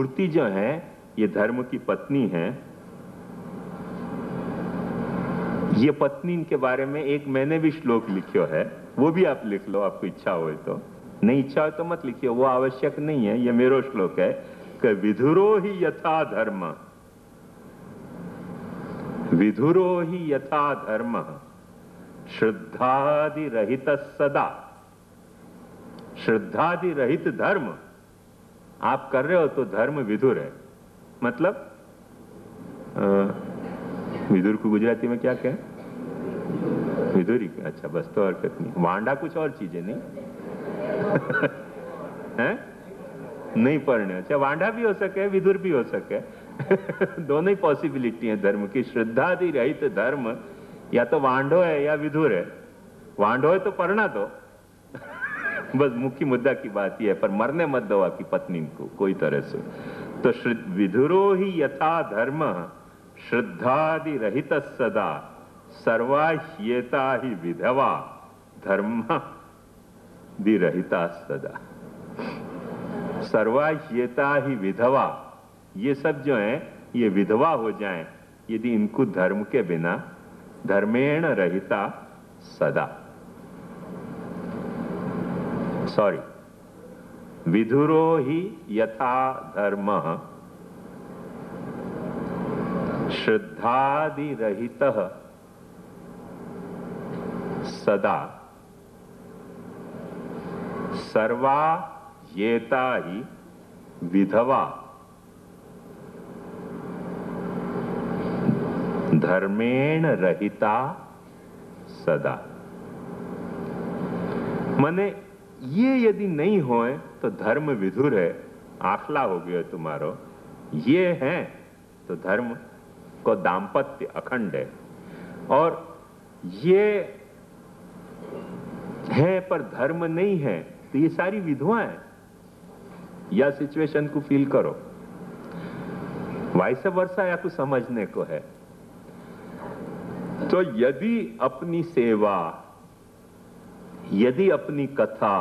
मूर्ति जो है ये धर्म की पत्नी है। ये पत्नी के बारे में एक मैंने भी श्लोक लिखो है, वो भी आप लिख लो, आपको इच्छा हो तो। नहीं इच्छा हो तो मत लिखियो, वो आवश्यक नहीं है। ये मेरो श्लोक है कि विधुरो ही यथा धर्म, विधुरो ही यथा धर्म श्रद्धादि रहित सदा। श्रद्धादि रहित धर्म आप कर रहे हो तो धर्म विधुर है। मतलब विधुर को गुजराती में क्या कहें? विधुरी। अच्छा बस, तो हरकत नहीं। वांडा कुछ और चीजें नहीं है? नहीं पढ़ने। अच्छा वांडा भी हो सके, विधुर भी हो सके दोनों ही पॉसिबिलिटी है धर्म की। श्रद्धादि रहित धर्म या तो वांडो है या विधुर है। वांडो है तो पढ़ना दो बस मुख्य मुद्दा की बात यह है, पर मरने मत दो आपकी पत्नी को कोई तरह से। तो विधुरो ही यथा धर्म श्रद्धादि रहित सदा सर्वाह्येता ही विधवा धर्मादि रहिता सदा। सर्वाह्येता ही विधवा, ये सब जो है ये विधवा हो जाएं यदि इनको धर्म के बिना, धर्मेण रहिता सदा। सॉरी, विधुरो ही यथा धर्म श्रद्धादि रहित सदा सर्वा येता ही विधवा धर्मेण रहिता सदा। मने ये यदि नहीं होए तो धर्म विधुर है, आखला हो गया तुम्हारो। ये है तो धर्म को दाम्पत्य अखंड है। और ये है पर धर्म नहीं है तो ये सारी विधवाएं हैं। या सिचुएशन को फील करो, वाइस वर्सा या कुछ समझने को है। तो यदि अपनी सेवा, यदि अपनी कथा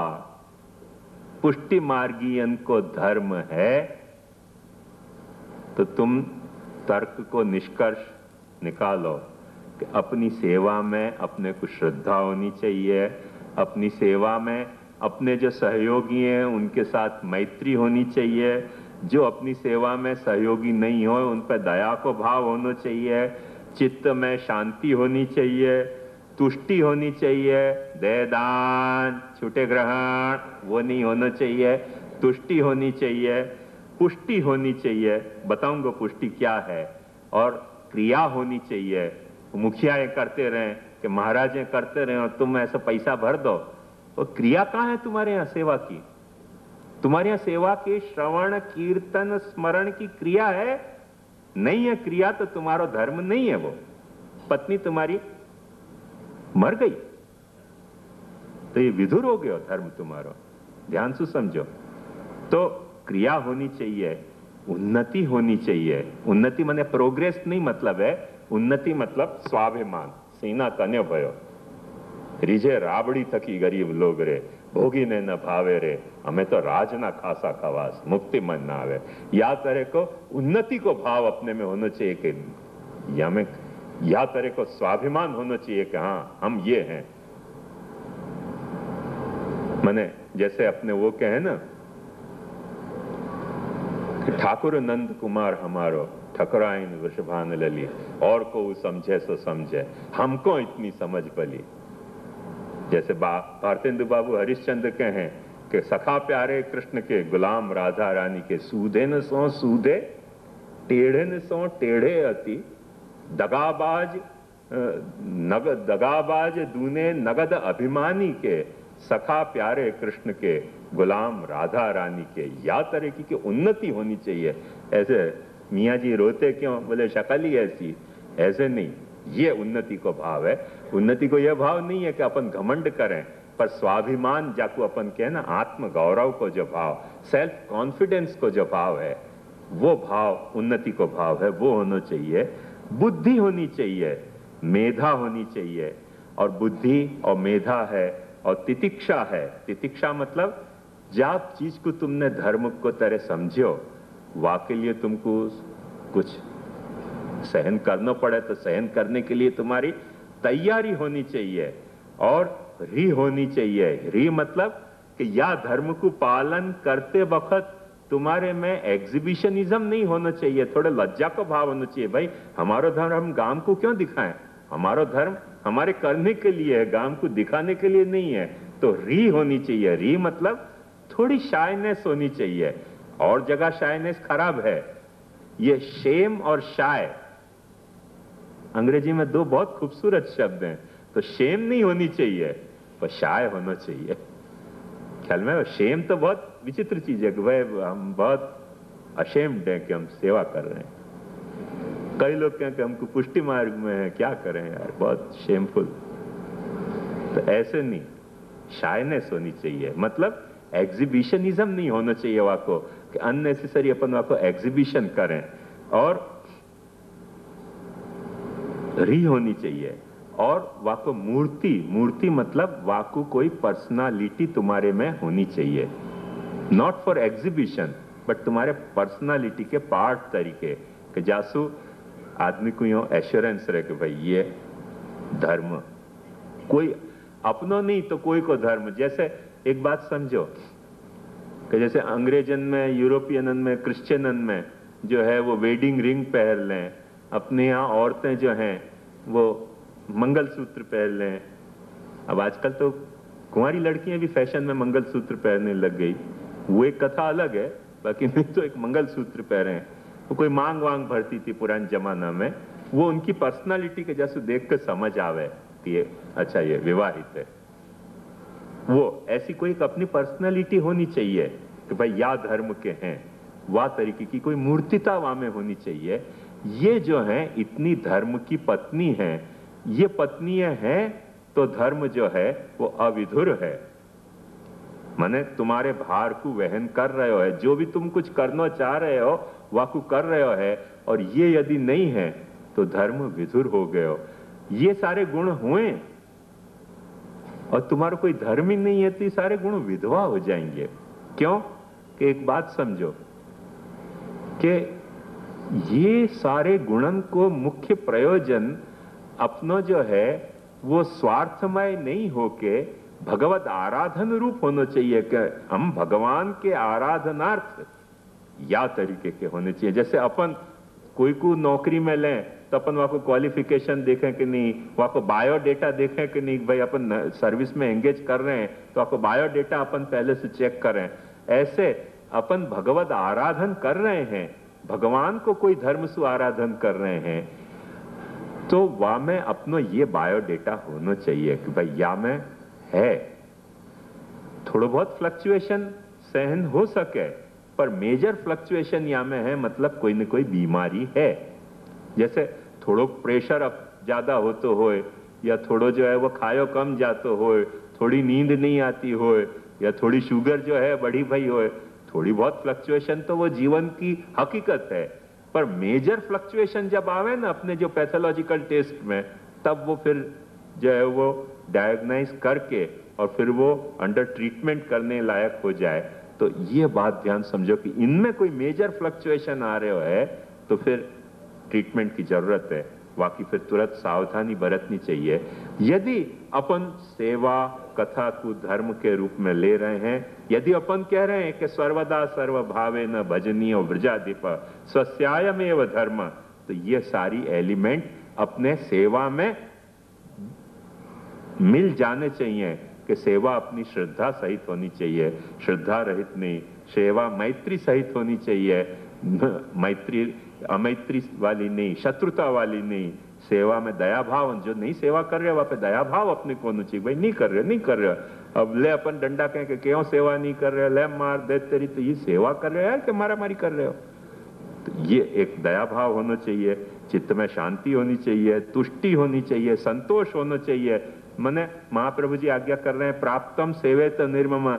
पुष्टि मार्गीयन को धर्म है तो तुम तर्क को निष्कर्ष निकालो कि अपनी सेवा में अपने को श्रद्धा होनी चाहिए, अपनी सेवा में अपने जो सहयोगी हैं उनके साथ मैत्री होनी चाहिए, जो अपनी सेवा में सहयोगी नहीं हो उन पर दया को भाव होना चाहिए, चित्त में शांति होनी चाहिए, तुष्टि होनी चाहिए, दयादान छूटे ग्रहण वो नहीं होना चाहिए, तुष्टि होनी चाहिए, पुष्टि होनी चाहिए। बताऊंगा पुष्टि क्या है। और क्रिया होनी चाहिए। मुखिया ये करते रहे कि महाराज ये करते रहे और तुम ऐसा पैसा भर दो, तो क्रिया कहाँ है तुम्हारे यहाँ सेवा की? तुम्हारे यहाँ सेवा के श्रवण कीर्तन स्मरण की क्रिया है? नहीं है क्रिया तो तुम्हारा धर्म नहीं है। वो पत्नी तुम्हारी मर गई तो ये विधुर हो गया धर्म तुम्हारा। ध्यान से समझो। तो क्रिया होनी चाहिए, उन्नति होनी चाहिए। उन्नति माने प्रोग्रेस नहीं मतलब है, उन्नति मतलब स्वाभिमान। सीना तने भयो રીજે રાબડી થકી ગરીબ લોગ રે ભોગીને ન ભાવે રે અમે તો राज ना खासा खवास मुक्ति मन ना आवे। या तरह को उन्नति को भाव अपने में होना चाहिए कि या तरह को स्वाभिमान होना चाहिए कि हाँ हम ये हैं। मैंने जैसे अपने वो कहे ना कि ठाकुर नंद कुमार हमारो ठकुराइन वृषभान लली, और को समझे सो समझे, हमको इतनी समझ पली। जैसे भारतेंदु बाबू हरिश्चंद्र के हैं कि सखा प्यारे कृष्ण के गुलाम राधा रानी के सूधे न सो सूधे टेढ़े न सो टेढ़े अति दगाबाज दगाबाज दूने नगद अभिमानी के सखा प्यारे कृष्ण के गुलाम राधा रानी के। या तरह की उन्नति होनी चाहिए। ऐसे मियाँ जी रोते क्यों? बोले शक्ल ही ऐसी। ऐसे नहीं, ये उन्नति को भाव है। उन्नति को यह भाव नहीं है कि अपन घमंड करें, पर स्वाभिमान जाको अपन कहे ना, आत्म गौरव को जो भाव, सेल्फ कॉन्फिडेंस को जो भाव है, वो भाव उन्नति को भाव है, वो होना चाहिए। बुद्धि होनी चाहिए, मेधा होनी चाहिए। और बुद्धि और मेधा है और तितिक्षा है। तितिक्षा मतलब जब चीज को तुमने धर्म को तरह समझो वाह के लिए तुमको कुछ सहन करना पड़े तो सहन करने के लिए तुम्हारी तैयारी होनी चाहिए। और री होनी चाहिए। री मतलब कि या धर्म को पालन करते वक्त तुम्हारे में एग्जीबिशनिज्म नहीं होना चाहिए, थोड़े लज्जा का भाव होना चाहिए। भाई हमारा धर्म हम गांव को क्यों दिखाएं, हमारा धर्म हमारे करने के लिए है, गांव को दिखाने के लिए नहीं है। तो री होनी चाहिए। री मतलब थोड़ी शायनेस होनी चाहिए। और जगह शायनेस खराब है। ये शेम और शाय अंग्रेजी में दो बहुत खूबसूरत शब्द हैं। तो शेम नहीं होनी चाहिए पर शाय होना चाहिए। ख्याल में शेम तो बहुत विचित्र चीज है कि भाई हम बहुत अशेम्ड हैं कि हम सेवा कर रहे हैं। कई लोग कहें कि हमको पुष्टि मार्ग में है, क्या करें यार, बहुत शेमफुल। तो ऐसे नहीं, शायनेस होनी चाहिए। मतलब एग्जीबिशनिज्म नहीं होना चाहिए वहां को कि अननेसेसरी अपन वहां को एग्जीबिशन करें। और री होनी चाहिए। और वाको मूर्ति मतलब वाको कोई पर्सनालिटी तुम्हारे में होनी चाहिए, नॉट फॉर एग्जीबिशन बट तुम्हारे पर्सनालिटी के पार्ट तरीके कि जासू आदमी को यो एश्योरेंस रहे कि भाई ये धर्म कोई अपनो नहीं तो कोई को धर्म। जैसे एक बात समझो कि जैसे अंग्रेजन में, यूरोपियन में, क्रिश्चियन में जो है वो वेडिंग रिंग पहन लें, अपने यहाँ औरतें जो हैं वो मंगलसूत्र पहन लें। अब आजकल तो कुंवारी लड़कियां भी फैशन में मंगलसूत्र पहनने लग गई, वो एक कथा अलग है। बाकी नहीं तो एक मंगलसूत्र पहने। वो कोई मांग वांग भरती थी पुराने जमाना में, वो उनकी पर्सनालिटी के जैसे देख कर समझ आवे कि ये अच्छा ये विवाहित है। वो ऐसी कोई अपनी पर्सनालिटी होनी चाहिए कि भाई या धर्म के हैं, वाह तरीके की कोई मूर्तिता वहां में होनी चाहिए। ये जो है इतनी धर्म की पत्नी है, ये पत्नियां हैं तो धर्म जो है वो अविधुर है। माने तुम्हारे भार को वहन कर रहे हो है, जो भी तुम कुछ करना चाह रहे हो वह को कर रहे हो है। और ये यदि नहीं है तो धर्म विधुर हो गए हो। ये सारे गुण हुए और तुम्हारा कोई धर्म ही नहीं है तो ये सारे गुण विधवा हो जाएंगे। क्यों कि एक बात समझो कि ये सारे गुणन को मुख्य प्रयोजन अपना जो है वो स्वार्थमय नहीं होके भगवत आराधन रूप होना चाहिए कि हम भगवान के आराधनार्थ या तरीके के होने चाहिए। जैसे अपन कोई को नौकरी में लें तो अपन वहां को क्वालिफिकेशन देखें कि नहीं, वहां को बायोडेटा देखें कि नहीं, भाई अपन सर्विस में एंगेज कर रहे हैं तो आपको बायोडेटा अपन पहले से चेक करें। ऐसे अपन भगवत आराधन कर रहे हैं, भगवान को कोई धर्म से आराधन कर रहे हैं, तो वहां में अपनो ये बायोडेटा होना चाहिए कि भाई या में है। थोड़ा बहुत फ्लक्चुएशन सहन हो सके पर मेजर फ्लक्चुएशन या में है, मतलब कोई न कोई बीमारी है। जैसे थोड़ो प्रेशर अब ज्यादा होतो हो, या थोड़ो जो है वो खायो कम जातो हो, थोड़ी नींद नहीं आती हो, या थोड़ी शुगर जो है बढ़ी भई हो, थोड़ी बहुत फ्लक्चुएशन तो वो जीवन की हकीकत है। पर मेजर फ्लक्चुएशन जब आवे ना अपने जो पैथोलॉजिकल टेस्ट में, तब वो फिर जो है वो डायग्नाइज करके और फिर वो अंडर ट्रीटमेंट करने लायक हो जाए। तो ये बात ध्यान समझो कि इनमें कोई मेजर फ्लक्चुएशन आ रहे है तो फिर ट्रीटमेंट की जरूरत है। बाकी फिर तुरंत सावधानी बरतनी चाहिए। यदि अपन सेवा कथा को धर्म के रूप में ले रहे हैं, यदि अपन कह रहे हैं कि सर्वदा सर्वभावे न भजनीय व्रजाधिप स्वस्यायमेव धर्म, तो ये सारी एलिमेंट अपने सेवा में मिल जाने चाहिए कि सेवा अपनी श्रद्धा सहित होनी चाहिए, श्रद्धा रहित नहीं। सेवा मैत्री सहित होनी चाहिए, मैत्री अमैत्री वाली नहीं, शत्रुता वाली नहीं। सेवा में दया भाव, जो नहीं सेवा कर रहे वहां पे दया भाव अपने को होना चाहिए। भाई नहीं कर रहे अब ले अपन डंडा कहें कि क्यों सेवा नहीं कर रहे, ले मार दे तेरी, तो ये सेवा कर रहे हो कि मारा मारी कर रहे हो। तो ये एक दया भाव होना चाहिए, चित्त में शांति होनी चाहिए, तुष्टि होनी चाहिए, संतोष होना चाहिए। मने महाप्रभु जी आज्ञा कर रहे हैं प्राप्तम सेवेत निर्मम।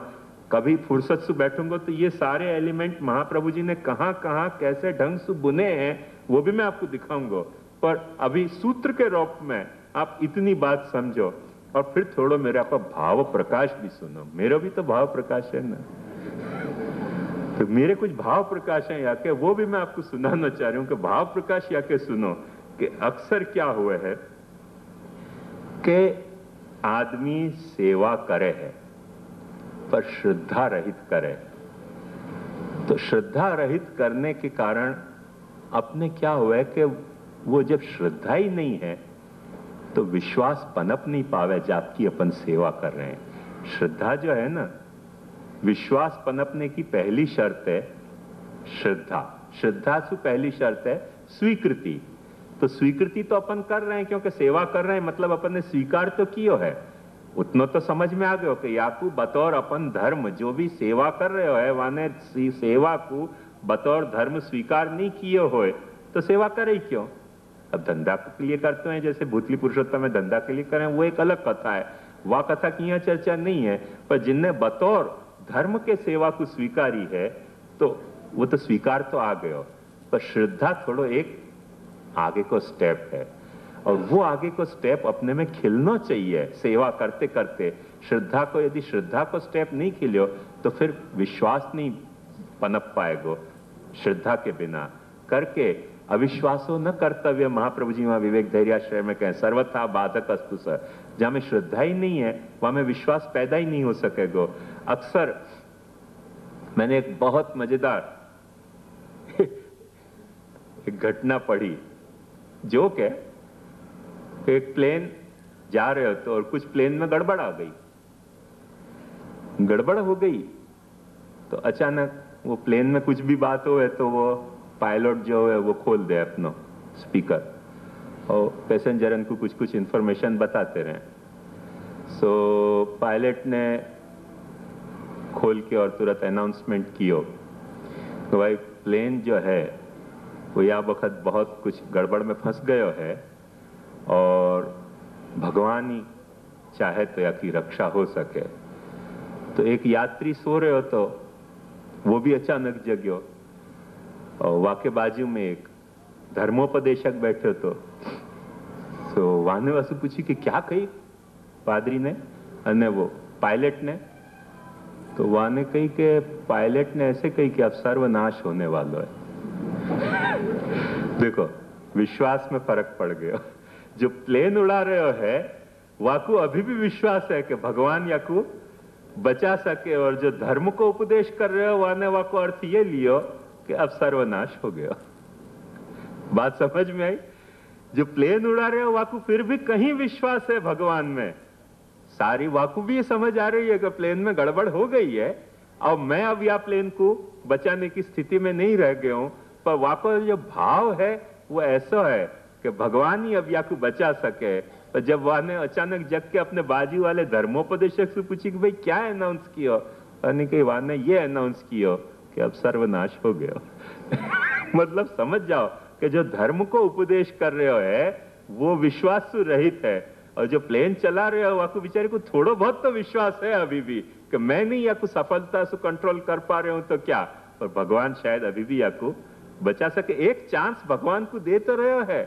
कभी फुर्सत से बैठूंगा तो ये सारे एलिमेंट महाप्रभु जी ने कहां कहां कैसे ढंग से बुने हैं वो भी मैं आपको दिखाऊंगा। पर अभी सूत्र के रूप में आप इतनी बात समझो और फिर थोड़ा मेरे आपका भाव प्रकाश भी सुनो। मेरा भी तो भाव प्रकाश है ना। तो मेरे कुछ भाव प्रकाश हैं यहाँ के, वो भी मैं आपको सुनाना चाह रहा हूं कि भाव प्रकाश यहाँ के सुनो कि अक्सर क्या हुआ है कि आदमी सेवा करे है पर श्रद्धा रहित करे। तो श्रद्धा रहित करने के कारण अपने क्या हुआ है कि वो जब श्रद्धा ही नहीं है तो विश्वास पनप नहीं पावे जबकि अपन सेवा कर रहे हैं। श्रद्धा जो है ना, विश्वास पनपने की पहली शर्त है श्रद्धा। श्रद्धा से पहली शर्त है स्वीकृति। तो स्वीकृति तो अपन कर रहे हैं क्योंकि सेवा कर रहे हैं, मतलब अपन ने स्वीकार तो किया है। उतना तो समझ में आ गयो कि याकू बतौर अपन धर्म जो भी सेवा कर रहे हो है वाने सेवा को बतौर धर्म स्वीकार नहीं किए हो तो सेवा करे क्यों? अब धंधा के लिए करते हैं, जैसे भूतली पुरुषोत्तम में धंधा के लिए करें, वो एक अलग कथा है, वह कथा की यहाँ चर्चा नहीं है। पर जिनने बतौर धर्म के सेवा को स्वीकारी है तो वो तो स्वीकार तो आ गयो, पर श्रद्धा थोड़ो एक आगे को स्टेप है और वो आगे को स्टेप अपने में खिलना चाहिए सेवा करते करते। श्रद्धा को यदि श्रद्धा को स्टेप नहीं खिलियो तो फिर विश्वास नहीं पनप पाएगो। श्रद्धा के बिना करके अविश्वासो न कर्तव्य, महाप्रभु जी वहां विवेक धैर्याश्रय में कहें सर्वथा बाधक अस्तु सर। जहां में श्रद्धा ही नहीं है वहां में विश्वास पैदा ही नहीं हो सकेगा। अक्सर मैंने एक बहुत मजेदार एक घटना पढ़ी, जोक है। एक प्लेन जा रहे हो तो और कुछ प्लेन में गड़बड़ आ गई, गड़बड़ हो गई तो अचानक वो प्लेन में कुछ भी बात हो है तो वो पायलट जो है वो खोल दे अपना स्पीकर और पैसेंजरन को कुछ कुछ इंफॉर्मेशन बताते रहे। सो पायलट ने खोल के और तुरंत अनाउंसमेंट किया तो भाई प्लेन जो है वो या वक्त बहुत कुछ गड़बड़ में फंस गयो है और भगवान ही चाहे तो या की रक्षा हो सके। तो एक यात्री सो रहे हो तो वो भी अचानक जग्यो और वाके बाजू में एक धर्मोपदेशक बैठे तो वाने वासु पूछी कि क्या कही पादरी ने अने वो पायलट ने, तो वाने कही कि पायलट ने ऐसे कही कि अब सर्वनाश होने वाला है। देखो विश्वास में फर्क पड़ गया। जो प्लेन उड़ा रहे हो है वाकू अभी भी विश्वास है कि भगवान याकू बचा सके, और जो धर्म को उपदेश कर रहे हो वाने वाको अर्थ ये लियो कि अब सर्वनाश हो गया। बात समझ में आई? जो प्लेन उड़ा रहे हो वाकू फिर भी कहीं विश्वास है भगवान में। सारी वाकू भी ये समझ आ रही है कि प्लेन में गड़बड़ हो गई है और मैं अब या प्लेन को बचाने की स्थिति में नहीं रह गया हूं, पर वाको जो भाव है वो ऐसा है कि भगवान ही अब या को बचा सके। पर जब वाने अचानक जग के अपने बाजू वाले धर्मोपदेशक से पूछी कि भाई क्या अनाउंस किया, यानी कि वाने ये अनाउंस किया कि अब सर्वनाश हो गया। मतलब समझ जाओ कि जो धर्म को उपदेश कर रहे हो है वो विश्वास से रहित है, और जो प्लेन चला रहे हो आपको बेचारे को थोड़ा बहुत तो विश्वास है अभी भी कि मैं नहीं या को सफलता से कंट्रोल कर पा रहे हूं तो क्या, पर भगवान शायद अभी भी या को बचा सके। एक चांस भगवान को दे तो रहे है।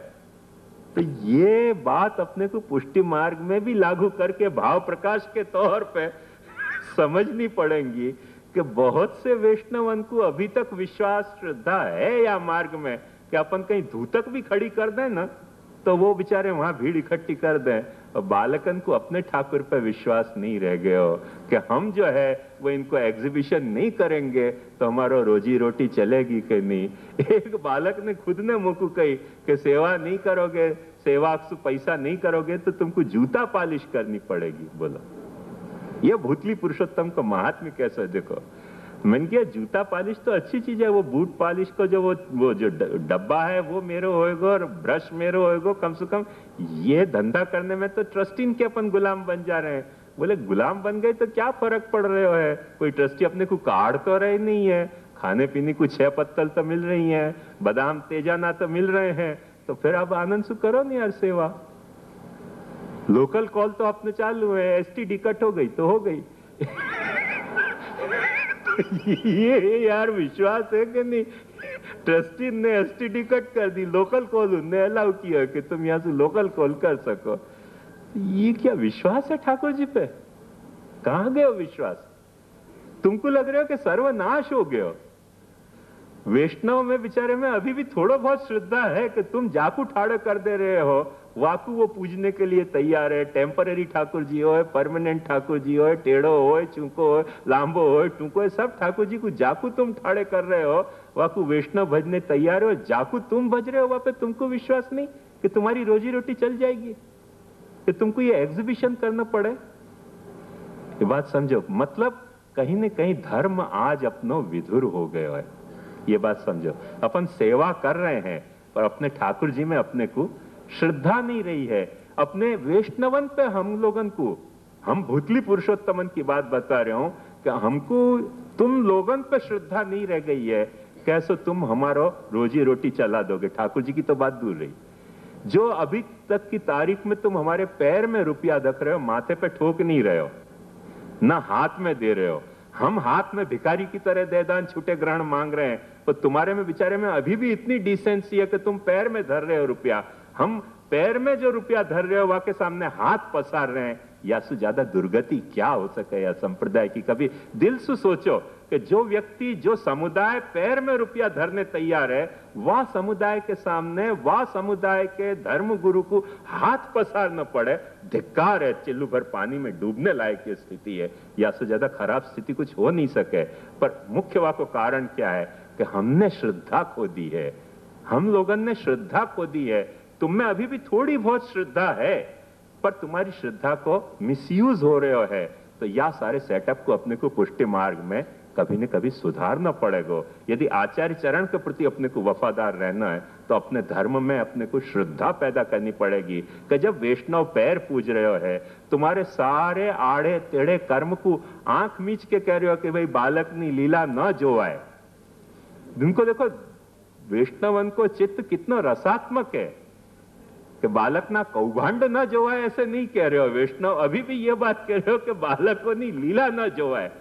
तो ये बात अपने को पुष्टि मार्ग में भी लागू करके भाव प्रकाश के तौर पे समझनी पड़ेगी कि बहुत से वैष्णवन को अभी तक विश्वास श्रद्धा है या मार्ग में कि अपन कहीं धूतक भी खड़ी कर दें ना तो वो बेचारे वहां भीड़ इकट्ठी कर दें, और बालकन को अपने ठाकुर पर विश्वास नहीं रह गए हो कि हम जो है वो इनको एग्जीबिशन नहीं करेंगे तो हमारा रोजी रोटी चलेगी कि नहीं। एक बालक ने खुद ने मुंह को कही कि सेवा नहीं करोगे, सेवा से पैसा नहीं करोगे तो तुमको जूता पालिश करनी पड़ेगी। बोलो ये भूतली पुरुषोत्तम का महात्म्य कैसा है। देखो मैंने किया जूता पालिश तो अच्छी चीज है, वो बूट पालिश को जो वो जो डब्बा है वो मेरे होएगा और ब्रश मेरे होएगा, कम से कम ये धंधा करने में तो ट्रस्टी के अपन गुलाम बन जा रहे हैं। बोले गुलाम बन गए तो क्या फर्क पड़ रहे हो है, कोई ट्रस्टी अपने को काट तो रहे नहीं है, खाने पीने को 6 पत्तल तो मिल रही है, बादाम तेजाना तो मिल रहे हैं, तो फिर आप आनंद से करो नहीं यार सेवा। लोकल कॉल तो अपने चालू है, एसटीडी कट हो गई तो हो गई। ये यार विश्वास है कि नहीं? ट्रस्टी ने एसटीडी कट कर दी, लोकल कॉल उन्हें अलाउ किया कि तुम यहां से लोकल कॉल कर सको। ये क्या विश्वास है ठाकुर जी पे? कहां गए हो विश्वास? तुमको लग रहा हो कि सर्वनाश हो गए हो, वैष्णव में बेचारे में अभी भी थोड़ा बहुत श्रद्धा है कि तुम जाकू ठाड़े कर दे रहे हो, वाकू वो पूजने के लिए तैयार है। टेम्पररी ठाकुर जी हो, परमानेंट ठाकुर जी हो, टेढ़ो हो, चूको हो, लांबो हो, टूको हो, सब ठाकुर जी को जाकू तुम ठाड़े कर रहे हो, वाकू वैष्णव भजने तैयार हो, जाकू तुम भज रहे हो। वहां पे तुमको विश्वास नहीं कि तुम्हारी रोजी रोटी चल जाएगी, कि तुमको ये एग्जीबिशन करना पड़े। ये बात समझो, मतलब कहीं न कहीं धर्म आज अपनो विधुर हो गया है। ये बात समझो, अपन सेवा कर रहे हैं पर अपने ठाकुर जी में अपने को श्रद्धा नहीं रही है। अपने वैष्णवन पे हम लोगन को, हम भूतली पुरुषोत्तमन की बात बता रहे हूं कि हमको तुम लोगन पे श्रद्धा नहीं रह गई है। कैसे तुम हमारा रोजी रोटी चला दोगे? ठाकुर जी की तो बात दूर रही, जो अभी तक की तारीख में तुम हमारे पैर में रुपया रख रहे हो, माथे पे ठोक नहीं रहे हो, ना हाथ में दे रहे हो। हम हाथ में भिखारी की तरह दे दान छूटे ग्रहण मांग रहे हैं, तो तुम्हारे में बेचारे में अभी भी इतनी डिसेंसी है कि तुम पैर में धर रहे हो रुपया। हम पैर में जो रुपया धर रहे हो, वहां के सामने हाथ पसार रहे हैं। या से ज्यादा दुर्गति क्या हो सके या संप्रदाय की? कभी दिल से सोचो कि जो व्यक्ति, जो समुदाय पैर में रुपया धरने तैयार है, वह समुदाय के सामने, वह समुदाय के धर्म गुरु को हाथ पसार न पड़े, धिक्कार है। चिल्लू भर पानी में डूबने लायक की स्थिति है। या से ज्यादा खराब स्थिति कुछ हो नहीं सके। पर मुख्य वाको कारण क्या है कि हमने श्रद्धा खो दी है। हम लोगों ने श्रद्धा खो दी है। तुम में अभी भी थोड़ी बहुत श्रद्धा है, पर तुम्हारी श्रद्धा को मिसयूज हो रहे हो है। तो यह सारे सेटअप को अपने को पुष्टि मार्ग में कभी न कभी सुधारना पड़ेगा। यदि आचार्य चरण के प्रति अपने को वफादार रहना है, तो अपने धर्म में अपने को श्रद्धा पैदा करनी पड़ेगी कि जब वैष्णव पैर पूज रहे हो है, तुम्हारे सारे आड़े टेढ़े कर्म को आंख मीच के कह रहे हो कि भाई बालक नी लीला न जोवाए। उनको देखो, वैष्णवन को चित्त कितना रसात्मक है कि बालक ना कौभांड ना जोवाए, ऐसे नहीं कह रहे हो। वैष्णव अभी भी ये बात कह रहे हो कि बालकों ने लीला ना जोवाए,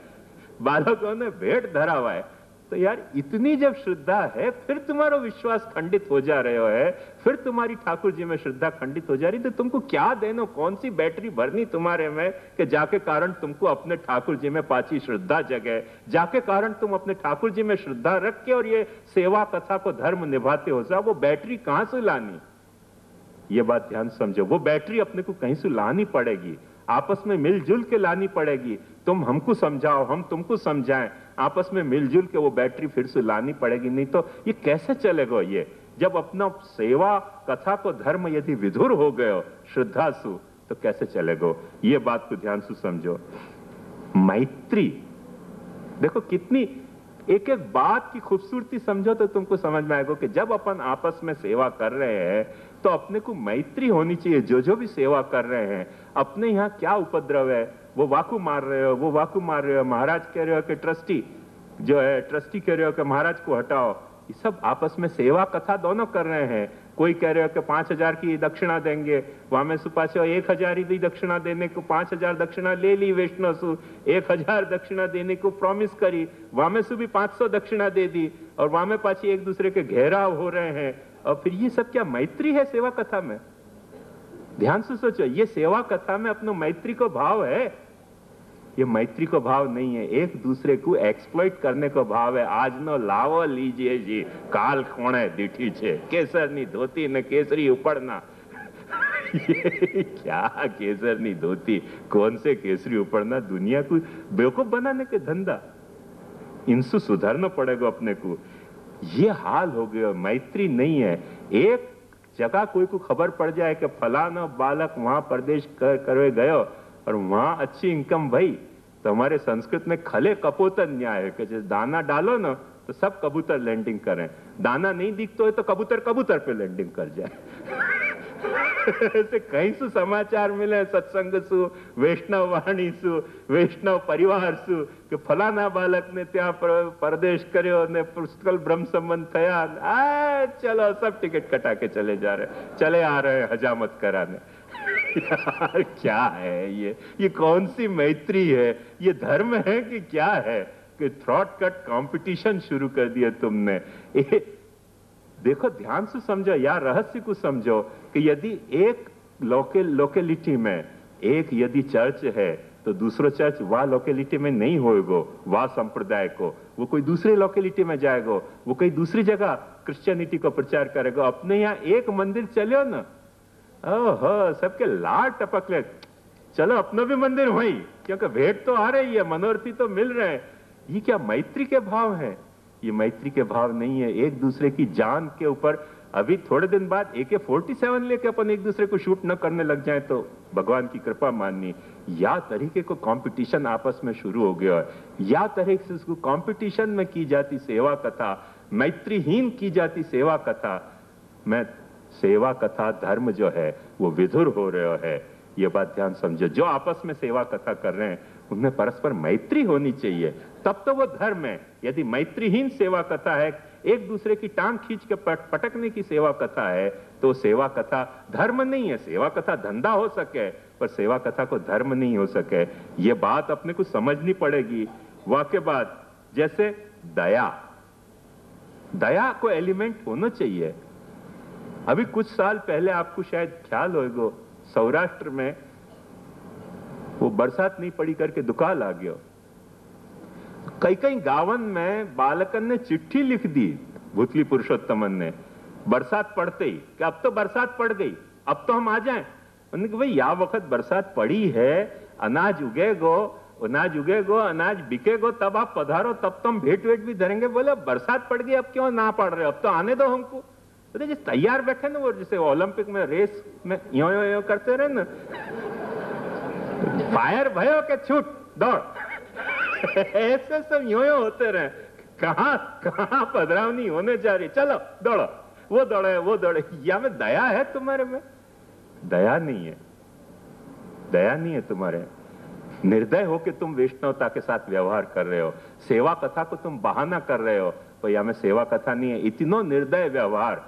बालकों ने भेंट धरावाए। तो यार इतनी जब श्रद्धा है, फिर तुम्हारा विश्वास खंडित हो जा रहे हो है, फिर तुम्हारी ठाकुर जी में श्रद्धा खंडित हो जा रही, तो तुमको क्या देना, कौन सी बैटरी भरनी तुम्हारे में कि जाके कारण तुमको अपने ठाकुर जी में पाची श्रद्धा जगे, जाके कारण तुम अपने ठाकुर जी में श्रद्धा रख के और ये सेवा कथा को धर्म निभाते हो सा, वो बैटरी कहां से लानी? ये बात ध्यान समझो। वो बैटरी अपने को कहीं से लानी पड़ेगी, आपस में मिलजुल के लानी पड़ेगी। तुम हमको समझाओ, हम तुमको समझाएं, आपस में मिलजुल के वो बैटरी फिर से लानी पड़ेगी। नहीं तो ये कैसे चलेगा? ये जब अपना सेवा कथा को धर्म यदि विधुर हो गए श्रद्धा सु, तो कैसे चलेगा? ये बात को ध्यान से समझो। मैत्री देखो कितनी, एक एक बात की खूबसूरती समझो तो तुमको समझ में आएगा कि जब अपन आपस में सेवा कर रहे हैं तो अपने को मैत्री होनी चाहिए। जो भी सेवा कर रहे हैं, अपने यहाँ क्या उपद्रव है, वो वाकू मार रहे हो, वो वाकू मार रहे हो, महाराज कह रहे हो कि ट्रस्टी जो है, ट्रस्टी कह रहे हो कि महाराज को हटाओ, ये सब आपस में सेवा कथा दोनों कर रहे हैं। कोई कह रहे हो कि 5,000 की दक्षिणा देंगे, वहां में सुपासे 1,000 ही दी दक्षिणा देने को, 5,000 दक्षिणा ले ली वैष्णव सु, 1,000 दक्षिणा देने को प्रॉमिस करी, वहां में सु भी 500 दक्षिणा दे दी, और वहां में पाछी एक दूसरे के घेराव हो रहे हैं। और फिर ये सब क्या मैत्री है सेवा कथा में? ध्यान से सोचो, ये सेवा कथा में अपनो मैत्री को भाव है? ये मैत्री को भाव नहीं है, एक दूसरे को एक्सप्लॉइट करने को भाव है। आज नो लावो लीजिए जी, काल कोणे दीठी छे, केसरनी धोती ने केसरी उपड़ना। ये क्या केसरनी धोती, कौन से केसरी उपड़ना? दुनिया को बेवकूफ बनाने के धंधा। इनसे सुधरना पड़ेगा अपने को। ये हाल हो गया, मैत्री नहीं है। एक जगह कोई को खबर पड़ जाए कि फलाना बालक वहां प्रदेश करवे गयो और वहां अच्छी इनकम भई, तो हमारे संस्कृत में खले कबूतर न्याय है कि जैसे दाना डालो ना तो सब कबूतर लैंडिंग करें, दाना नहीं दिखता है तो कबूतर कबूतर पे लैंडिंग कर जाए। ऐसे कहीं से समाचार मिले सत्संग सु, वैष्णव वाणी सु, वैष्णव परिवार सु कि फलाना बालक ने त्या परदेश कर्यो ने पुष्कल ब्रह्म संबंध थया, चलो सब टिकट कटा के चले जा रहे, चले आ रहे हजामत कराने। यार क्या है ये कौन सी मैत्री है? ये धर्म है कि क्या है कि थ्रॉट कट कंपटीशन शुरू कर दिया तुमने? देखो ध्यान से समझो यार, रहस्य को समझो कि यदि एक लोकेलिटी में एक यदि चर्च है तो दूसरो चर्च वह लोकेलिटी में नहीं होएगो, वह संप्रदाय को, वो कोई दूसरे लोकेलिटी में जाएगो, वो कोई दूसरी जगह क्रिश्चियनिटी को प्रचार करेगा। अपने यहाँ एक मंदिर चलो ना, ओहो सबके लाड टपक ले, चलो अपना भी मंदिर वही, क्योंकि भेंट तो आ रही है, मनोरथी तो मिल रहे हैं। ये क्या मैत्री के भाव है? ये मैत्री के भाव नहीं है। एक दूसरे की जान के ऊपर अभी थोड़े दिन बाद AK-47 लेके अपन एक दूसरे को शूट न करने लग जाए तो भगवान की कृपा माननी। या तरीके को कंपटीशन आपस में शुरू हो गया है, या तरीके से उसको कंपटीशन में की जाती सेवा कथा, मैत्रीहीन की जाती सेवा कथा। मैं सेवा कथा धर्म जो है वो विधुर हो रहा है, ये बात ध्यान समझो। जो आपस में सेवा कथा कर रहे हैं उनमें परस्पर मैत्री होनी चाहिए, तब तो वो धर्म है। यदि मैत्रीहीन सेवा कथा है, एक दूसरे की टांग खींच के पटकने की सेवा कथा है, तो सेवा कथा धर्म नहीं है। सेवा कथा धंधा हो सके पर सेवा कथा को धर्म नहीं हो सके, ये बात अपने को समझनी पड़ेगी। वाक्य बात जैसे दया, दया को एलिमेंट होना चाहिए। अभी कुछ साल पहले आपको शायद ख्याल होगा, सौराष्ट्र में वो बरसात नहीं पड़ी करके दुकाल आ गया। कई कई गावन में बालकन ने चिट्ठी लिख दी भूतली पुरुषोत्तमन ने बरसात पड़ते ही कि अब तो बरसात पड़ गई, अब तो हम आ जाएं। उन्होंने कहा भाई या वक्त बरसात पड़ी है, अनाज उगेगो, अनाज उगेगो, अनाज बिकेगो, तब आप पधारो, तब तो हम भेंट वेट भी धरेंगे। बोले बरसात पड़ गई, अब क्यों ना पड़ रहे, अब तो आने दो हमको। तो जिस तैयार बैठे ना, वो जैसे ओलंपिक में रेस में यो यो यो करते रहे ना, फायर भयो के छूट दौड़, ऐसे सब यो यो होते रहे। कहां कहां पधरावनी होने जा रही, चलो दौड़ो, वो दौड़े वो दौड़े। या में दया है तुम्हारे में? दया नहीं है, दया नहीं है तुम्हारे। निर्दय होके तुम वैष्णवता के साथ व्यवहार कर रहे हो, सेवा कथा को तुम बहाना कर रहे हो, तो या में सेवा कथा नहीं है। इतनो निर्दय व्यवहार